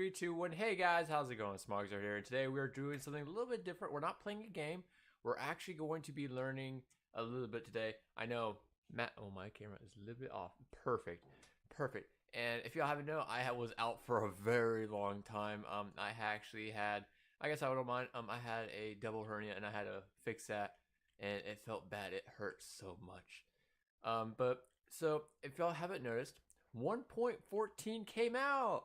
3, 2, 1. Hey guys, how's it going? Smaugizard here, and today we're doing something a little bit different. We're not playing a game. We're actually going to be learning a little bit today. I know, Matt. Oh, my camera is a little bit off. Perfect, perfect. And if y'all haven't known, was out for a very long time. I actually had, I guess I don't mind. I had a double hernia, and I had to fix that, and it felt bad. It hurt so much. So if y'all haven't noticed, 1.14 came out.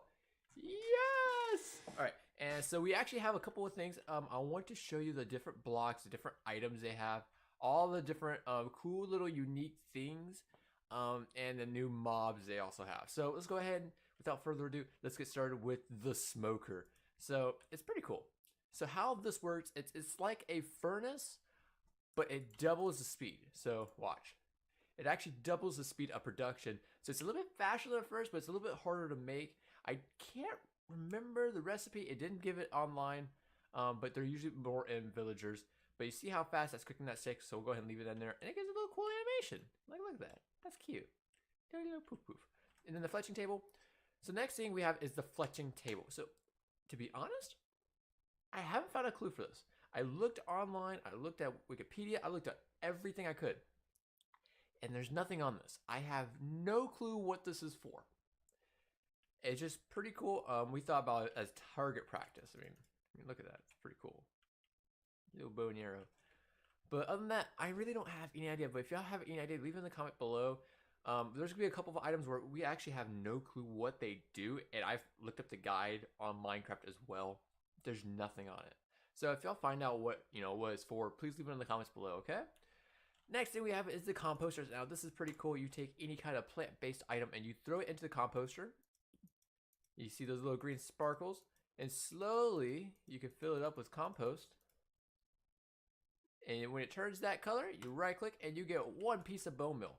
Yes! Alright, and so we actually have a couple of things. I want to show you the different blocks, the different items they have, all the different cool little unique things, and the new mobs they also have. So let's go ahead and without further ado, let's get started with the smoker. So it's pretty cool. So how this works, it's like a furnace, but it doubles the speed. So watch. It actually doubles the speed of production. So it's a little bit faster than first, but it's a little bit harder to make. I can't remember the recipe. It didn't give it online, but they're usually more in villagers. But you see how fast that's cooking that steak, so we'll go ahead and leave it in there. And it gives a little cool animation. Like, look at that. That's cute. Poof, poof. And then the fletching table. So next thing we have is the fletching table. So to be honest, I haven't found a clue for this. I looked online. I looked at Wikipedia. I looked at everything I could. And there's nothing on this. I have no clue what this is for. It's just pretty cool. We thought about it as target practice. I mean, look at that. It's pretty cool. Little bow and arrow. But other than that, I really don't have any idea. But if y'all have any idea, leave it in the comment below. There's going to be a couple of items where we actually have no clue what they do. And I've looked up the guide on Minecraft as well. There's nothing on it. So if y'all find out what it's for, please leave it in the comments below, okay? Next thing we have is the composters. Now this is pretty cool. You take any kind of plant-based item and you throw it into the composter. You see those little green sparkles, and slowly you can fill it up with compost. And when it turns that color, you right click and you get one piece of bone meal.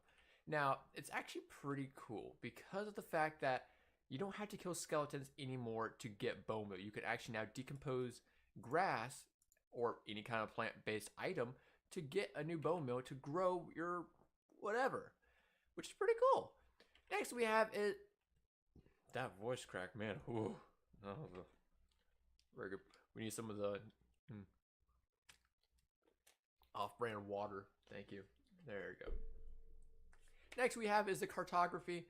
Now it's actually pretty cool because of the fact that you don't have to kill skeletons anymore to get bone meal. You can actually now decompose grass or any kind of plant-based item to get a new bone meal to grow your whatever, which is pretty cool. Next we have is that voice crack, man. Ooh. Oh, very good. We need some of the off-brand water. Thank you. There you go. Next we have is the cartography.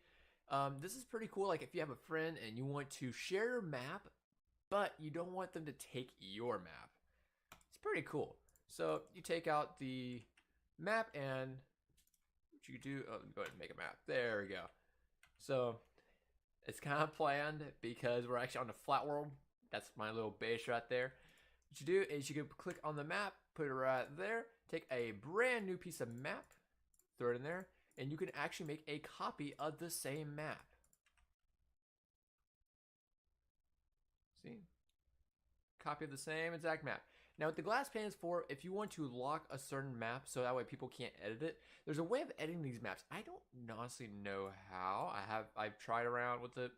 This is pretty cool. Like if you have a friend and you want to share your map, but you don't want them to take your map. It's pretty cool. So you take out the map and what you do, go ahead and make a map. There we go. So it's kind of planned because we're actually on the flat world. That's my little base right there. What you do is you can click on the map, put it right there, take a brand new piece of map, throw it in there, and you can actually make a copy of the same map. See? Copy of the same exact map. Now what the glass pane is for, if you want to lock a certain map so that way people can't edit it, there's a way of editing these maps. I don't honestly know how. I've tried around with it,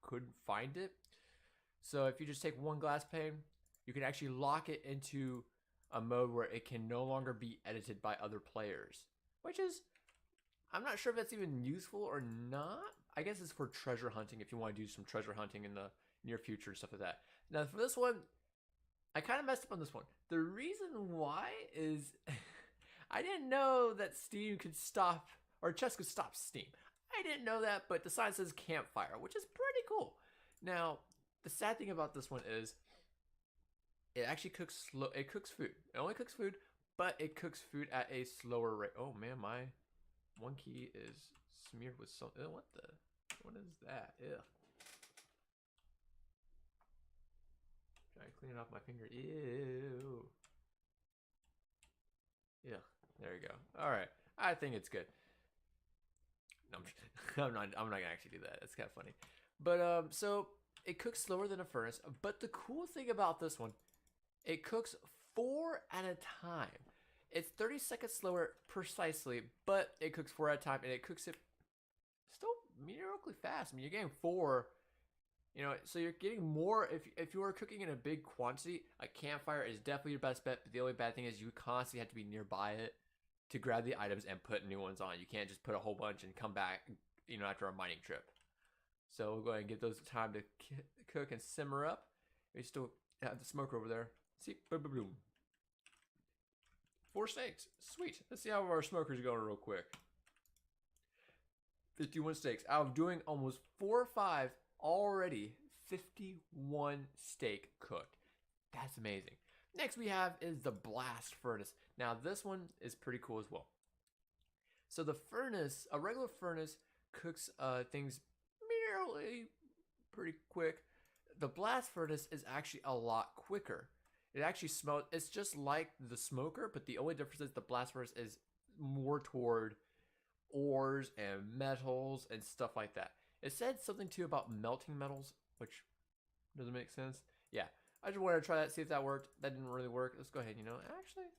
couldn't find it. So if you just take one glass pane, you can actually lock it into a mode where it can no longer be edited by other players. Which is, I'm not sure if that's even useful or not. I guess it's for treasure hunting if you want to do some treasure hunting in the near future and stuff like that. Now for this one, I kind of messed up on this one. The reason why is I didn't know that Steam could stop, or chest could stop Steam. I didn't know that, but the sign says campfire, which is pretty cool. Now, the sad thing about this one is it actually cooks slow. It cooks food. It only cooks food, but it cooks food at a slower rate. Oh man, my one key is smeared with something. What is that? Ew. Try to clean it off my finger. Ew. Yeah, there you go. All right, I think it's good. No, I'm not gonna actually do that. It's kind of funny, but so it cooks slower than a furnace. But the cool thing about this one, it cooks 4 at a time. It's 30 seconds slower precisely, but it cooks 4 at a time, and it cooks it still mediocrely fast. I mean, you're getting 4. So you're getting more if you are cooking in a big quantity. A campfire is definitely your best bet, but the only bad thing is you constantly have to be nearby it to grab the items and put new ones on. You can't just put a whole bunch and come back, after a mining trip. So we'll go ahead and give those time to cook and simmer up. We still have the smoker over there. See, boom, boom, boom. 4 steaks, sweet. Let's see how our smoker's going real quick. 51 steaks. Out of doing almost 4 or 5 already, 51 steak cooked. That's amazing. Next we have is the blast furnace. Now this one is pretty cool as well. So the furnace, a regular furnace, cooks things merely pretty quick. The blast furnace is actually a lot quicker. It actually smells, it's just like the smoker, but the only difference is the blast furnace is more toward ores and metals and stuff like that. It said something too about melting metals, which doesn't make sense. Yeah, I just wanted to try that, see if that worked. That didn't really work. Let's go ahead, actually,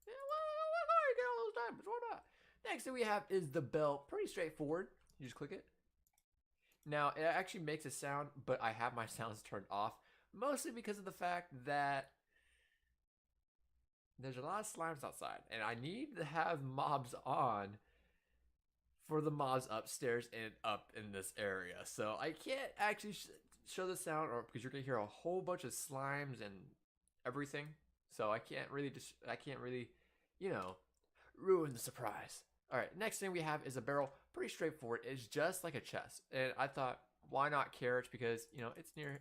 yeah, well, get all those diamonds, why not? Next thing we have is the bell. Pretty straightforward. You just click it. Now, it actually makes a sound, but I have my sounds turned off, mostly because of the fact that there's a lot of slimes outside, and I need to have mobs on for the mobs upstairs and up in this area. So I can't actually show the sound, or because you're gonna hear a whole bunch of slimes and everything. So I can't really ruin the surprise. All right, next thing we have is a barrel. Pretty straightforward. It's just like a chest, and I thought, why not carrots? Because it's near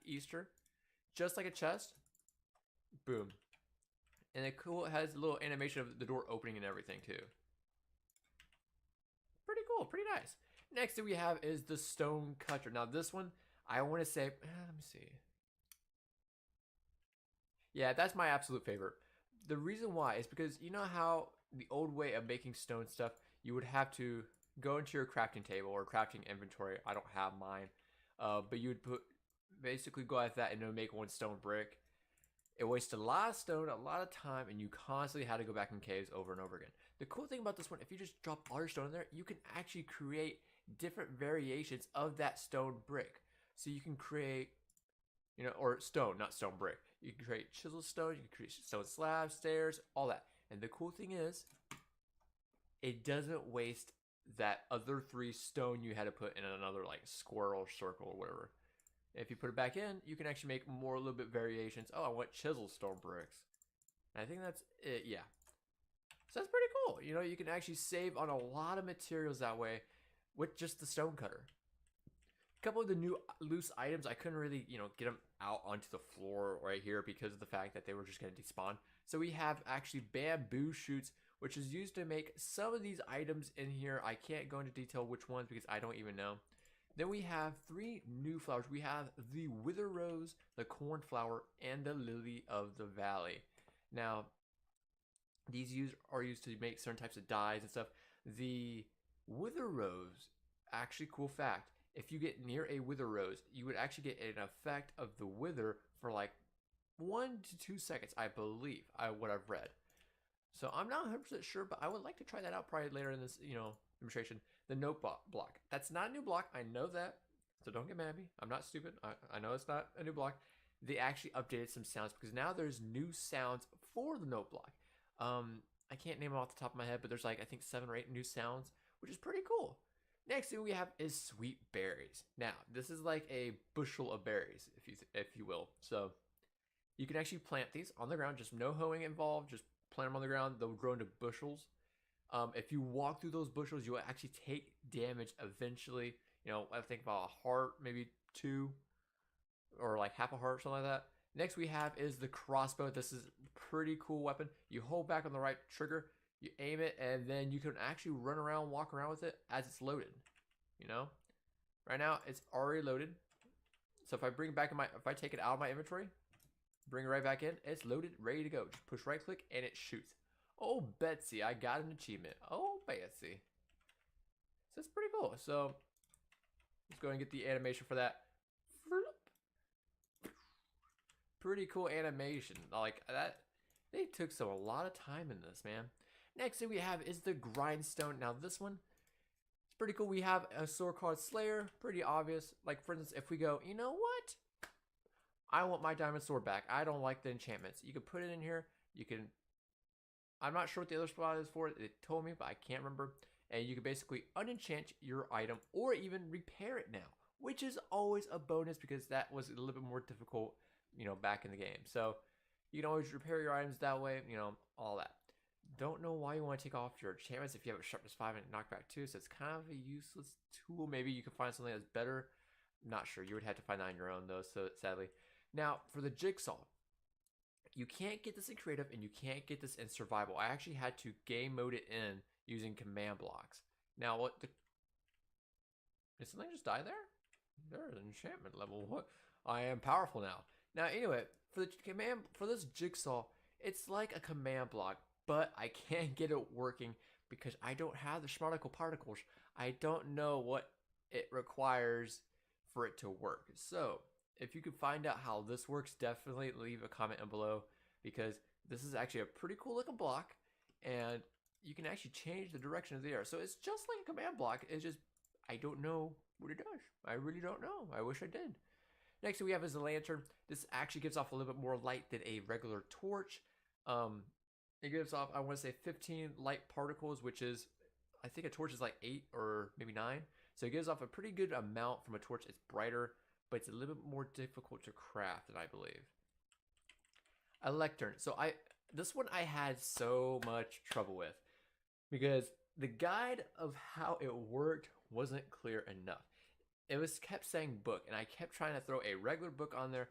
Easter, just like a chest. Boom. And it has a little animation of the door opening and everything too. Pretty cool, pretty nice. Next thing we have is the stone cutter. Now this one, I want to say, let me see. Yeah, that's my absolute favorite. The reason why is because you know how the old way of making stone stuff, you would have to go into your crafting table or crafting inventory. I don't have mine, but you would basically go at that and then make one stone brick. It wasted a lot of stone, a lot of time, and you constantly had to go back in caves over and over again. The cool thing about this one, if you just drop all your stone in there, you can actually create different variations of that stone brick. So you can create, or stone, not stone brick. You can create chisel stone, you can create stone slabs, stairs, all that. And the cool thing is, it doesn't waste that other 3 stone you had to put in another like squirrel circle or whatever. If you put it back in, you can actually make more little bit variations. Oh, I want chisel stone bricks. And I think that's it, yeah. So that's pretty cool. You can actually save on a lot of materials that way with just the stone cutter. A couple of the new loose items, I couldn't really, get them out onto the floor right here because of the fact that they were just going to despawn. So we have actually bamboo shoots, which is used to make some of these items in here. I can't go into detail which ones because I don't even know. Then we have 3 new flowers. We have the wither rose, the cornflower, and the lily of the valley. Now, these are used to make certain types of dyes and stuff. The wither rose, actually cool fact, if you get near a wither rose, you would actually get an effect of the wither for like 1 to 2 seconds, I believe, what I've read. So I'm not 100% sure, but I would like to try that out probably later in this, demonstration. The note block. That's not a new block. I know that. So don't get mad at me. I'm not stupid. I know it's not a new block. They actually updated some sounds because now there's new sounds for the note block. I can't name them off the top of my head, but there's like, I think 7 or 8 new sounds, which is pretty cool. Next thing we have is sweet berries. Now, this is like a bushel of berries, if you will. So you can actually plant these on the ground, just no hoeing involved. Just plant them on the ground. They'll grow into bushels. If you walk through those bushels, you'll actually take damage eventually. I think about a heart, maybe 2, or like half a heart, something like that. Next we have is the crossbow. This is a pretty cool weapon. You hold back on the right trigger, you aim it, and then you can actually run around, walk around with it as it's loaded. Right now it's already loaded. So if I bring it back if I take it out of my inventory, bring it right back in, it's loaded, ready to go. Just push right click and it shoots. Oh, Betsy, I got an achievement. Oh, Betsy. So it's pretty cool. So let's go and get the animation for that. Pretty cool animation. Like that, they took a lot of time in this, man. Next thing we have is the Grindstone. Now this one, it's pretty cool. We have a sword called Slayer. Pretty obvious. Like for instance, if we go, you know what? I want my diamond sword back. I don't like the enchantments. You can put it in here. You can. I'm not sure what the other spot is for. It told me, but I can't remember. and you can basically unenchant your item or even repair it now, which is always a bonus because that was a little bit more difficult, back in the game. So you can always repair your items that way, all that. Don't know why you want to take off your enchantments if you have a sharpness 5 and knockback 2, so it's kind of a useless tool. Maybe you can find something that's better. Not sure. You would have to find that on your own though, so sadly. Now, for the Jigsaw, you can't get this in creative and you can't get this in survival. I actually had to game mode it in using command blocks. Now, did something just die there? There's an enchantment level. What? I am powerful now. Now, anyway, for this Jigsaw, it's like a command block, but I can't get it working because I don't have the Smaugizard particles. I don't know what it requires for it to work. So, if you could find out how this works, definitely leave a comment down below because this is actually a pretty cool looking block and you can actually change the direction of the air. So it's just like a command block. It's just, I don't know what it does. I really don't know. I wish I did. Next thing we have is the lantern. This actually gives off a little bit more light than a regular torch. It gives off, I want to say 15 light particles, which is, I think a torch is like 8 or maybe 9. So it gives off a pretty good amount from a torch. It's brighter, but it's a little bit more difficult to craft than I believe. A lectern. So this one I had so much trouble with because the guide of how it worked wasn't clear enough. It was kept saying book, and I kept trying to throw a regular book on there.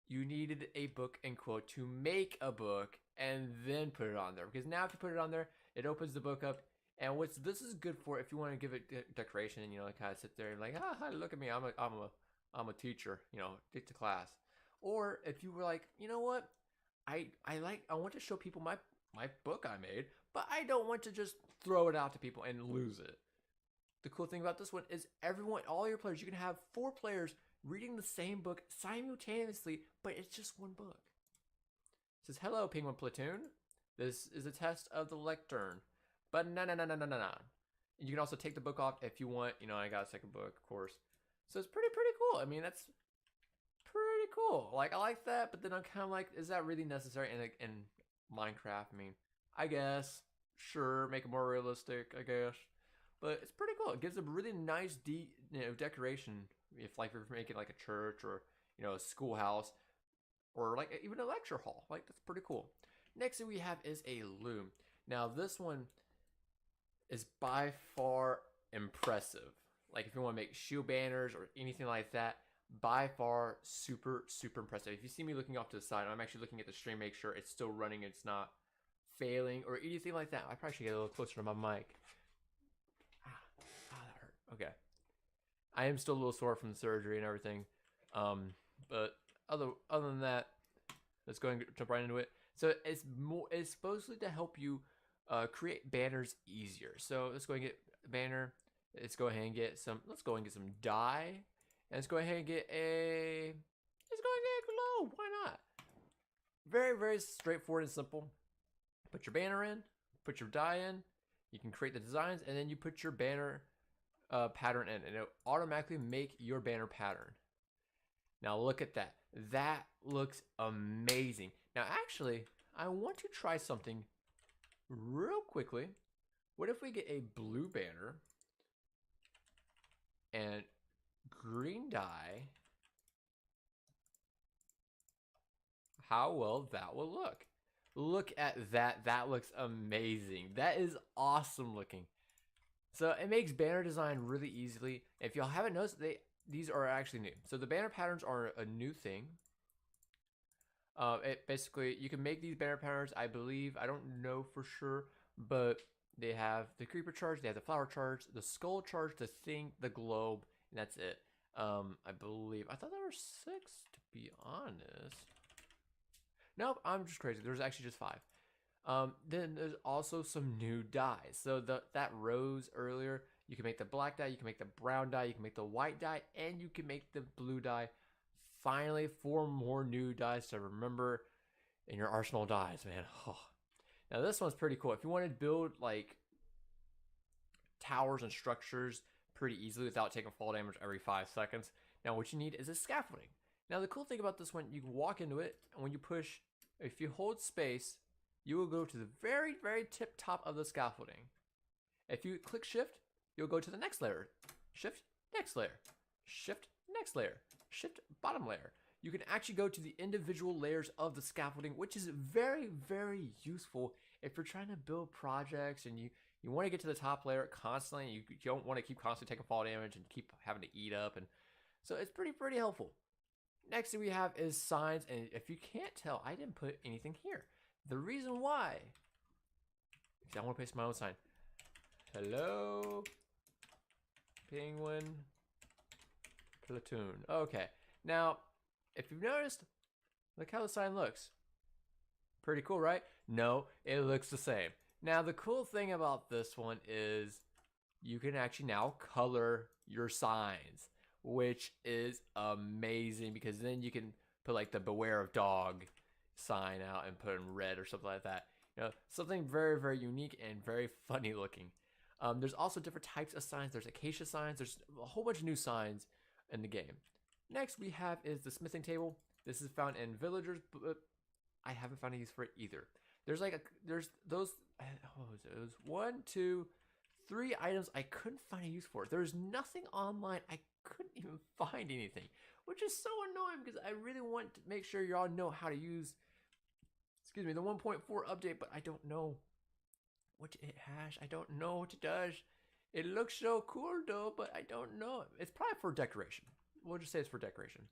You needed a book in quote to make a book and then put it on there, because now if you put it on there, it opens the book up. And this is good for if you want to give it decoration and kind of sit there and like, look at me, I'm a teacher, take the class. Or if you were like, you know what, I want to show people my book I made, but I don't want to just throw it out to people and lose it. The cool thing about this one is all your players, you can have 4 players reading the same book simultaneously, but it's just one book. It says, hello, Penguin Platoon. This is a test of the lectern. But no. You can also take the book off if you want. I got a second book, of course. So it's pretty cool. I mean, that's pretty cool. Like, I like that, but then I'm kind of like, is that really necessary in Minecraft? I mean, I guess. Sure, make it more realistic, I guess. But it's pretty cool. It gives a really nice decoration if you're making like a church or a schoolhouse or like even a lecture hall. Like, that's pretty cool. Next thing we have is a loom. Now this one is by far impressive. Like if you want to make shield banners or anything like that, by far super impressive. If you see me looking off to the side, I'm actually looking at the stream, make sure it's still running, it's not failing or anything like that. I probably should get a little closer to my mic. That hurt. Okay. I am still a little sore from the surgery and everything. But other than that, let's go and jump right into it. So it's supposedly to help you create banners easier. So let's go and get a banner. Let's go ahead and get some dye. And let's go ahead and get glow. Why not? Very straightforward and simple. Put your banner in, put your dye in. You can create the designs, and then you put your banner pattern in, and it'll automatically make your banner pattern. Now look at that. That looks amazing. Now actually, I want to try something real quickly. What if we get a blue banner and green dye? How well that will look. Look at that. That looks amazing. That is awesome looking. So it makes banner design really easily. If y'all haven't noticed, these are actually new. So the banner patterns are a new thing. It basically, you can make these banner patterns, I believe. I don't know for sure, but they have the creeper charge, they have the flower charge, the skull charge, the thing, the globe, and that's it. I believe. I thought there were 6, to be honest. Nope, I'm just crazy. There's actually just 5. Then there's also some new dyes. So that rose earlier, you can make the black dye, you can make the brown dye, you can make the white dye, and you can make the blue dye. Finally, 4 more new dyes to remember in your arsenal of dyes, man. Oh. Now this one's pretty cool. If you want to build like towers and structures pretty easily without taking fall damage every 5 seconds, now what you need is a scaffolding. Now the cool thing about this one, you can walk into it, and when you push, if you hold space, you will go to the very tip top of the scaffolding. If you click shift, you'll go to the next layer. Shift, next layer. Shift, next layer. Shift, bottom layer. You can actually go to the individual layers of the scaffolding, which is very, very useful if you're trying to build projects and you want to get to the top layer constantly. You don't want to keep constantly taking fall damage and keep having to eat up. And so it's pretty helpful. Next thing we have is signs. And if you can't tell, I didn't put anything here. The reason why, because I want to place my own sign. Hello, penguin platoon. Okay, now if you've noticed, look how the sign looks. Pretty cool, right? No, it looks the same. Now the cool thing about this one is you can actually now color your signs, which is amazing, because then you can put like the beware of dog sign out and put in red or something like that. You know, something very, very unique and very funny looking. There's also different types of signs. There's acacia signs. There's a whole bunch of new signs in the game. Next we have is the smithing table. This is found in villagers, but I haven't found a use for it either. There's like there's those, what was it? It was 1, 2, 3 items I couldn't find a use for. There's nothing online. I couldn't even find anything, which is so annoying because I really want to make sure y'all know how to use, excuse me, the 1.4 update, but I don't know what it has. I don't know what it does. It looks so cool though, but I don't know. It's probably for decoration. We'll just say it's for decoration.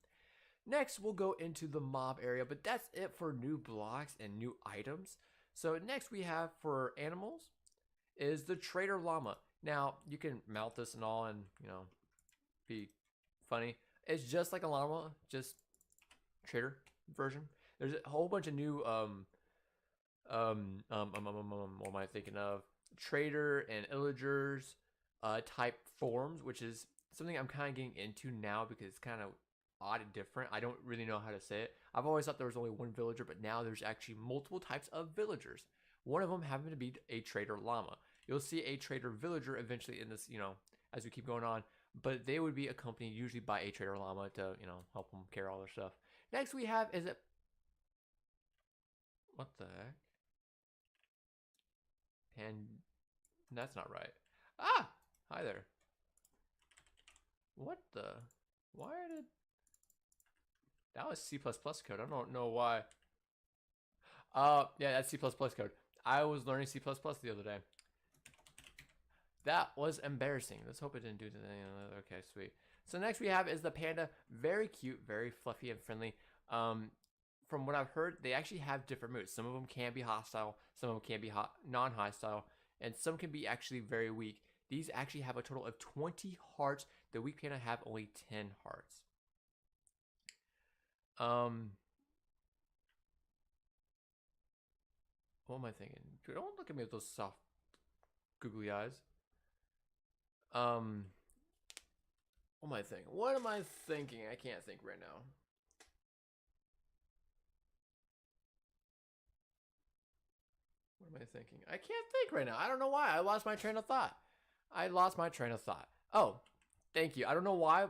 Next, we'll go into the mob area, but that's it for new blocks and new items. So next we have for animals is the trader llama. Now you can mount this and all and, you know, be funny. It's just like a llama, just trader version. There's a whole bunch of new what am I thinking of? Trader and illagers type forms, which is something I'm kind of getting into now because it's kind of odd and different. I don't really know how to say it. I've always thought there was only one villager, but now there's actually multiple types of villagers. One of them having to be a trader llama. You'll see a trader villager eventually in this, you know, as we keep going on, but they would be accompanied usually by a trader llama to, you know, help them carry all their stuff. Next we have is it, what the heck? And that's not right. Ah, hi there. What the? Why did that was C++ code? I don't know why. Yeah, that's C++ code. I was learning C++ the other day. That was embarrassing. Let's hope it didn't do anything. Okay, sweet. So next we have is the panda. Very cute, very fluffy and friendly. From what I've heard, they actually have different moods. Some of them can be hostile, some of them can be non-hostile, and some can be actually very weak. These actually have a total of 20 hearts. The weak panda have only 10 hearts. What am I thinking? Don't look at me with those soft, googly eyes. What am I thinking? What am I thinking? I can't think right now. What am I thinking? I can't think right now. I don't know why. I lost my train of thought. Oh, thank you. I don't know why,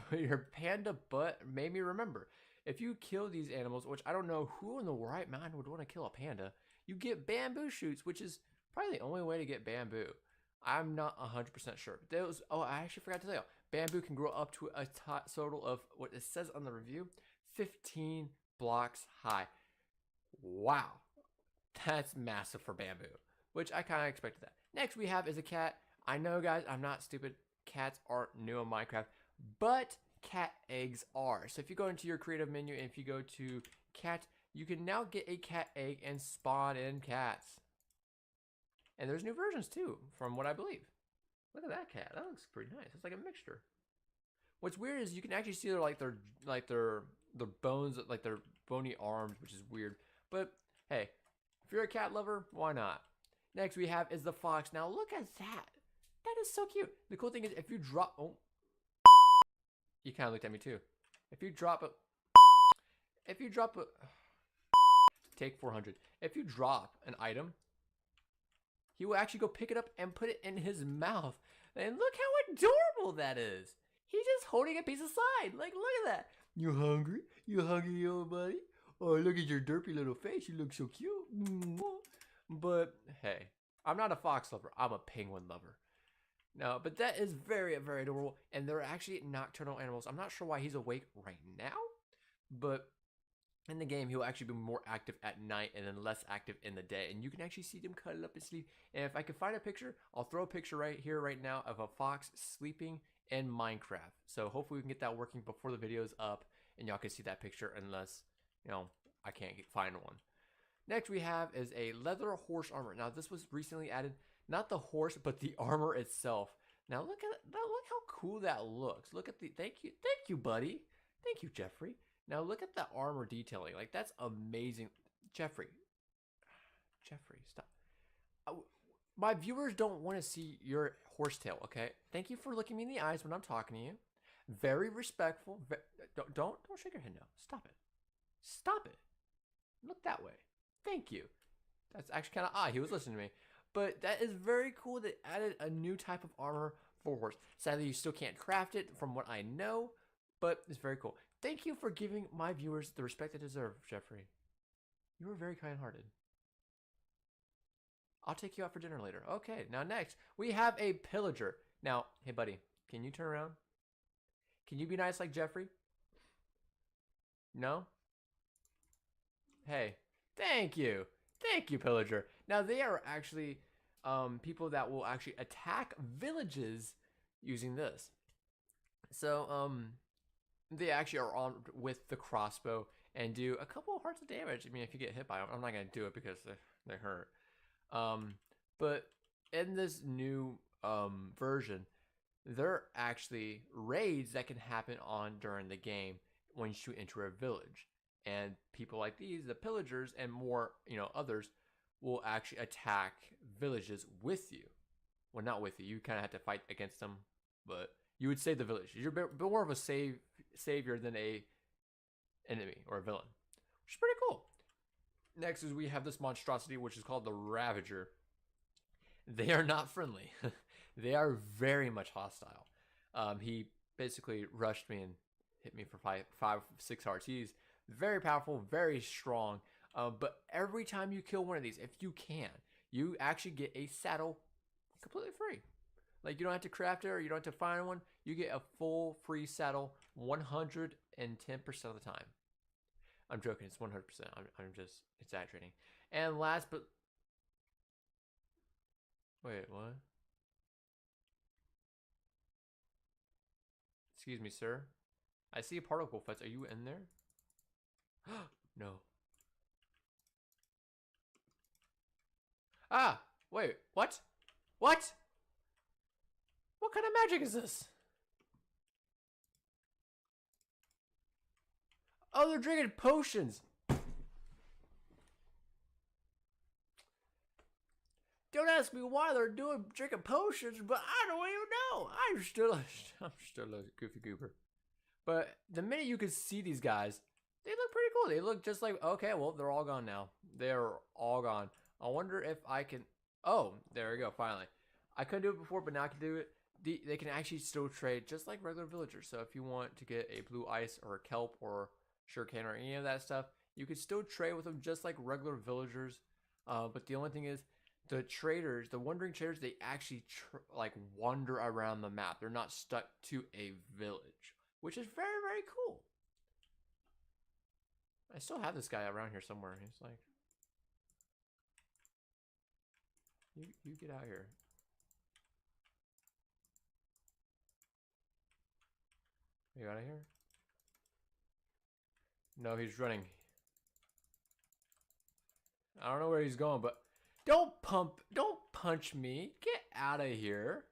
but your panda butt made me remember. If you kill these animals, which I don't know who in the right mind would want to kill a panda, you get bamboo shoots, which is probably the only way to get bamboo. I'm not 100% sure. Oh, I actually forgot to tell you. Bamboo can grow up to a total of, what it says on the review, 15 blocks high. Wow. That's massive for bamboo, which I kind of expected that. Next we have is a cat. I know, guys, I'm not stupid. Cats aren't new in Minecraft, but cat eggs are. So if you go into your creative menu and if you go to cat, you can now get a cat egg and spawn in cats. And there's new versions too, from what I believe. Look at that cat. That looks pretty nice. It's like a mixture. What's weird is you can actually see their bones, like their bony arms, which is weird. But hey, if you're a cat lover, why not? Next we have is the fox. Now look at that. That is so cute. The cool thing is if you drop, oh, you kind of looked at me too. If you drop a, take 400. If you drop an item, he will actually go pick it up and put it in his mouth. And look how adorable that is. He's just holding a piece of side. Like, look at that. You hungry? You hungry, old buddy? Oh, look at your derpy little face. You look so cute. But hey, I'm not a fox lover. I'm a penguin lover. No, but that is very, very adorable. And they're actually nocturnal animals. I'm not sure why he's awake right now, but in the game, he'll actually be more active at night and then less active in the day. And you can actually see them cuddle up and sleep. And if I can find a picture, I'll throw a picture right here, right now, of a fox sleeping in Minecraft. So hopefully we can get that working before the video's up and y'all can see that picture unless, I can't find one. Next we have is a leather horse armor. Now this was recently added, not the horse, but the armor itself. Now look at it. Now look how cool that looks. Look at the, thank you, buddy. Thank you, Jeffrey. Now look at the armor detailing. Like that's amazing. Jeffrey, stop. My viewers don't want to see your horsetail, okay? Thank you for looking me in the eyes when I'm talking to you. Very respectful. Don't shake your head now. Stop it. Stop it. Look that way. Thank you. That's actually kind of odd. He was listening to me. But that is very cool. They added a new type of armor for horse. Sadly, you still can't craft it from what I know, but it's very cool. Thank you for giving my viewers the respect they deserve, Jeffrey. You were very kind-hearted. I'll take you out for dinner later. Okay, now next, we have a pillager. Now, hey buddy, can you turn around? Can you be nice like Jeffrey? No? Hey, thank you. Thank you, pillager. Now, they are actually people that will actually attack villages using this. So, they actually are armed with the crossbow and do a couple of hearts of damage. I mean, if you get hit by them, I'm not going to do it because they hurt. But in this new version, there are actually raids that can happen during the game when you shoot into a village. And people like these, the pillagers and more, others, will actually attack villages with you. Well, not with you. You kind of have to fight against them, but you would save the village. You're more of a savior than a enemy or a villain, which is pretty cool. Next is we have this monstrosity, which is called the Ravager. They are not friendly. They are very much hostile. He basically rushed me and hit me for 6 hearts. He's very powerful, very strong. But every time you kill one of these, if you can, you actually get a saddle completely free. Like you don't have to craft it or you don't have to find one. You get a full free saddle 110% of the time. I'm joking. It's 100%. I'm just exaggerating. And last but wait, what? Excuse me, sir. I see a particle fence. Are you in there? No. Ah, wait. What? What? What kind of magic is this? Oh, they're drinking potions. Don't ask me why they're drinking potions, but I don't even know. I'm still a goofy goober. But the minute you could see these guys, they look pretty cool. They look just like, okay, well, they're all gone now. They're all gone. I wonder if I can, oh, there we go, finally. I couldn't do it before, but now I can do it. They can actually still trade just like regular villagers. So if you want to get a blue ice or a kelp or sugarcane or any of that stuff, you can still trade with them just like regular villagers. But the only thing is, the traders, the wandering traders, they actually like wander around the map. They're not stuck to a village, which is very, very cool. I still have this guy around here somewhere. He's like, you get out here. You out of here? No, he's running. I don't know where he's going, but don't punch me. Get out of here.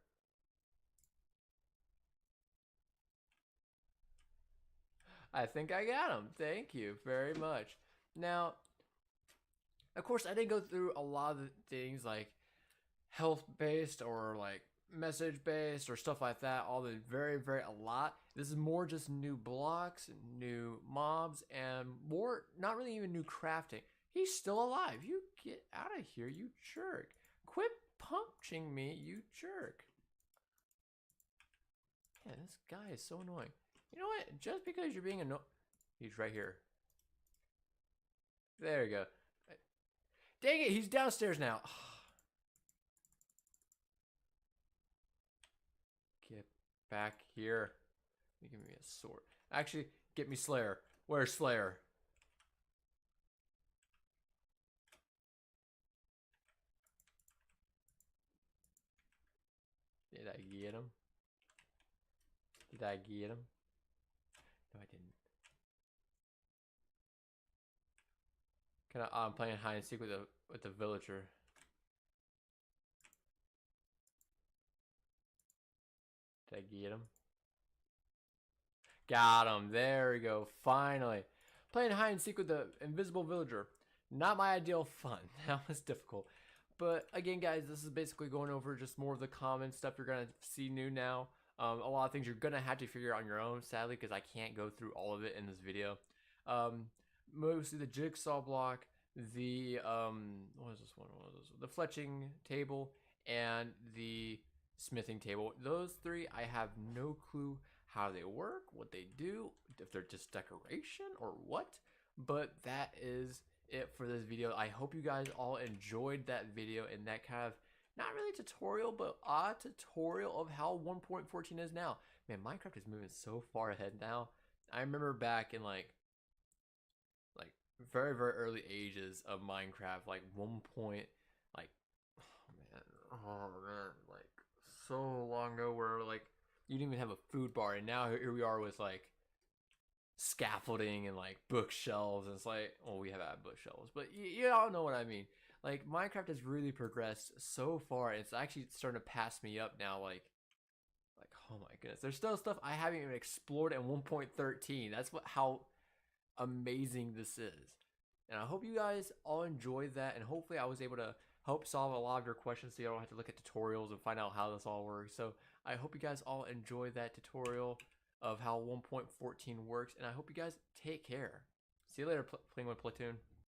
I think I got him. Thank you very much. Now, of course, I didn't go through a lot of the things like health-based or like message-based or stuff like that. All the very, very a lot. This is more just new blocks, new mobs, and more, not really even new crafting. He's still alive. You get out of here, you jerk. Quit punching me, you jerk. Yeah, this guy is so annoying. You know what? Just because you're being annoying, he's right here. There you go. Dang it, he's downstairs now. back here. Give me a sword. Actually, get me Slayer. Where's Slayer? Did I get him? Did I get him? No, I didn't. I'm playing hide and seek with the villager. Did I get him? Got him. There we go. Finally. Playing hide and seek with the invisible villager. Not my ideal fun. That was difficult. But again, guys, this is basically going over just more of the common stuff you're going to see new now. A lot of things you're going to have to figure out on your own, sadly, because I can't go through all of it in this video. Mostly the jigsaw block, the, what is this one? What is this? The fletching table, and the smithing table. Those three, I have no clue how they work, what they do, if they're just decoration or what. But that is it for this video. I hope you guys all enjoyed that video and that kind of, not really tutorial, but a tutorial of how 1.14 is now. Man, Minecraft is moving so far ahead now. I remember back in like very, very early ages of Minecraft, like 1 point, like, oh man, like so long ago, where like you didn't even have a food bar, and now here we are with like scaffolding and like bookshelves, and it's like, well, we have had bookshelves, but you all know what I mean. Like Minecraft has really progressed so far, and it's actually starting to pass me up now. Like oh my goodness, there's still stuff I haven't even explored in 1.13. That's how amazing this is. And I hope you guys all enjoyed that, and hopefully I was able to help solve a lot of your questions so you don't have to look at tutorials and find out how this all works. So I hope you guys all enjoyed that tutorial of how 1.14 works, and I hope you guys take care. See you later, playing with Platoon.